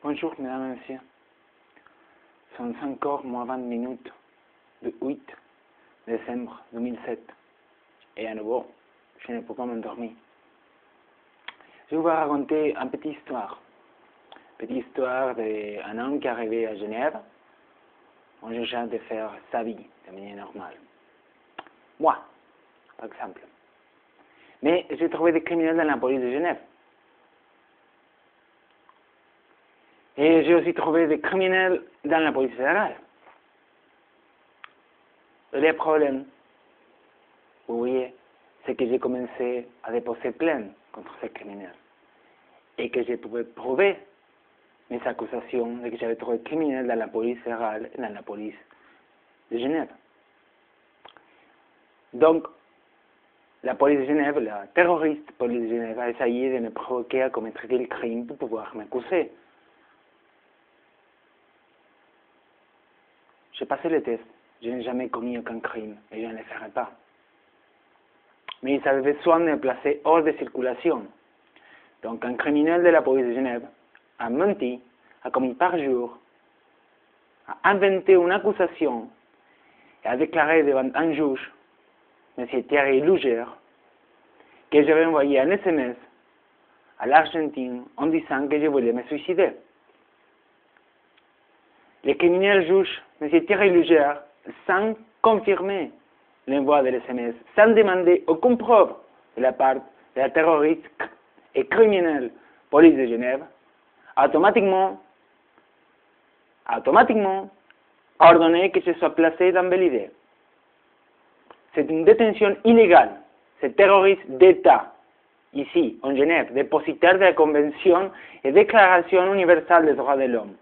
Bonjour, mesdames et messieurs. Sont encore moins 20 minutes du 8 décembre 2007. Et à nouveau, je ne peux pas m'endormir. Je vais vous raconter une petite histoire. Petite histoire d'un homme qui est arrivé à Genève en cherchant de faire sa vie de manière normale. Moi, par exemple. Mais j'ai trouvé des criminels dans la police de Genève. Et j'ai aussi trouvé des criminels dans la police fédérale. Le problème, vous voyez, c'est que j'ai commencé à déposer plainte contre ces criminels. Et que je pouvais prouver mes accusations de que j'avais trouvé criminels dans la police fédérale et dans la police de Genève. Donc, la police de Genève, la terroriste police de Genève, a essayé de me provoquer à commettre des crimes pour pouvoir m'accuser. J'ai passé le test, je n'ai jamais commis aucun crime et je ne le ferai pas. Mais ils avaient besoin de me placer hors de circulation. Donc un criminel de la police de Genève a menti, a commis parjure, a inventé une accusation et a déclaré devant un juge, M. Thierry Luger, que j'avais envoyé un SMS à l'Argentine en disant que je voulais me suicider. Le criminel juge, M. Thierry Luger, sans confirmer l'envoi de l'SMS, sans demander aucune preuve de la part de la terroriste et criminelle police de Genève, automatiquement ordonné que je sois placé dans Belle-Île. C'est une détention illégale. Ce terroriste d'État, ici, en Genève, dépositaire de la Convention et Déclaration universelle des droits de l'homme.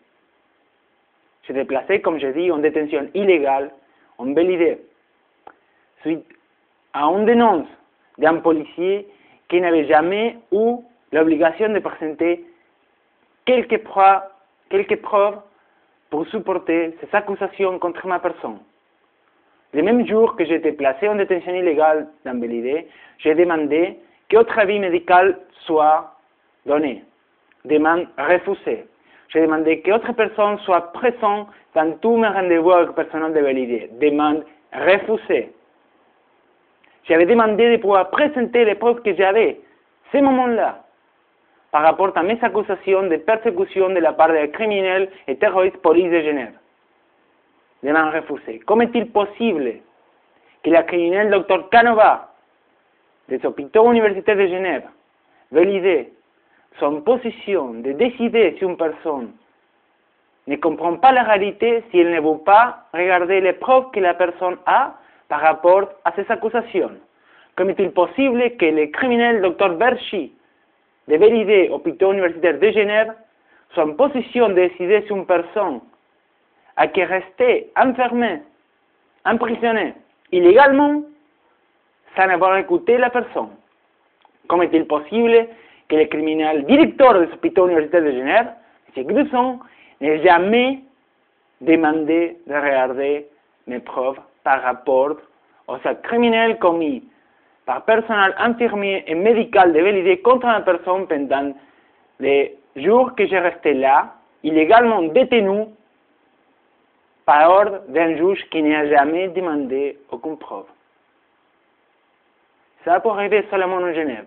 Se déplaçait, comme je dis, en détention illégale en Belle-Île, suite à une dénonce d'un policier qui n'avait jamais eu l'obligation de présenter quelques preuves pour supporter ces accusations contre ma personne. Le même jour que j'étais placé en détention illégale dans Belle-Île, j'ai demandé qu'autre avis médical soit donné. Demande refusée. J'ai demandé qu'autre personne soit présente dans tous mes rendez-vous avec le personnel de Belle-Île. Demande refusée. J'avais demandé de pouvoir présenter les preuves que j'avais, ce moment-là, par rapport à mes accusations de persécution de la part des criminels et terroristes police de Genève. Demande refusée. Comment est-il possible que la criminelle Dr Canova, des hôpitaux universitaires de Genève, Belle-Île, soit en position de décider si une personne ne comprend pas la réalité si elle ne veut pas regarder les preuves que la personne a par rapport à ces accusations? Comment est-il possible que le criminel Dr Berchi de Belle-Île, hôpital universitaire de Genève, soit en position de décider si une personne a qui rester enfermée, emprisonnée illégalement sans avoir écouté la personne? Comment est-il possible que le criminel directeur de l'hôpital universitaire de Genève, M. Grusson, n'ait jamais demandé de regarder mes preuves par rapport aux actes criminels commis par personnel infirmier et médical de Belle-Île contre une personne pendant les jours que j'ai resté là, illégalement détenu, par ordre d'un juge qui n'a jamais demandé aucune preuve. Ça peut arriver seulement en Genève.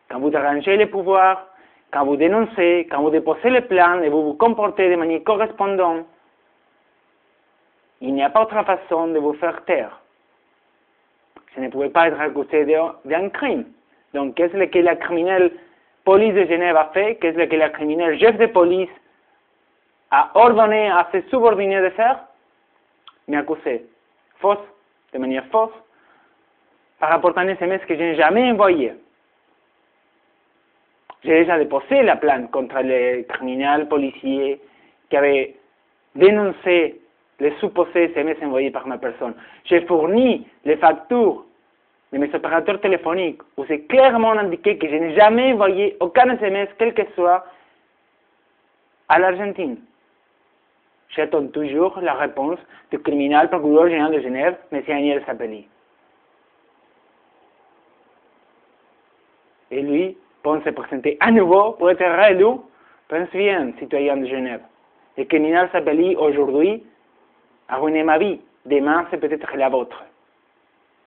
Quand vous arrangez les pouvoirs, quand vous dénoncez, quand vous déposez les plaintes et vous vous comportez de manière correspondante, il n'y a pas autre façon de vous faire taire. Je ne pouvais pas être accusé d'un crime. Donc, qu'est-ce que la criminelle police de Genève a fait? Qu'est-ce que la criminelle chef de police a ordonné à ses subordonnés de faire? M'accuser. De manière fausse, par rapport à un SMS que je n'ai jamais envoyé. J'ai déjà déposé la plainte contre les criminels policiers qui avaient dénoncé les supposés SMS envoyés par ma personne. J'ai fourni les factures de mes opérateurs téléphoniques où c'est clairement indiqué que je n'ai jamais envoyé aucun SMS, quel que soit, à l'Argentine. J'attends toujours la réponse du criminel procureur général de Genève, M. Daniel Sapelli. Et lui pense se présenter à nouveau pour être réélu Pense bien, citoyen de Genève. Et que Ninal Sabelli, aujourd'hui, a ruiné ma vie. Demain, c'est peut-être la vôtre.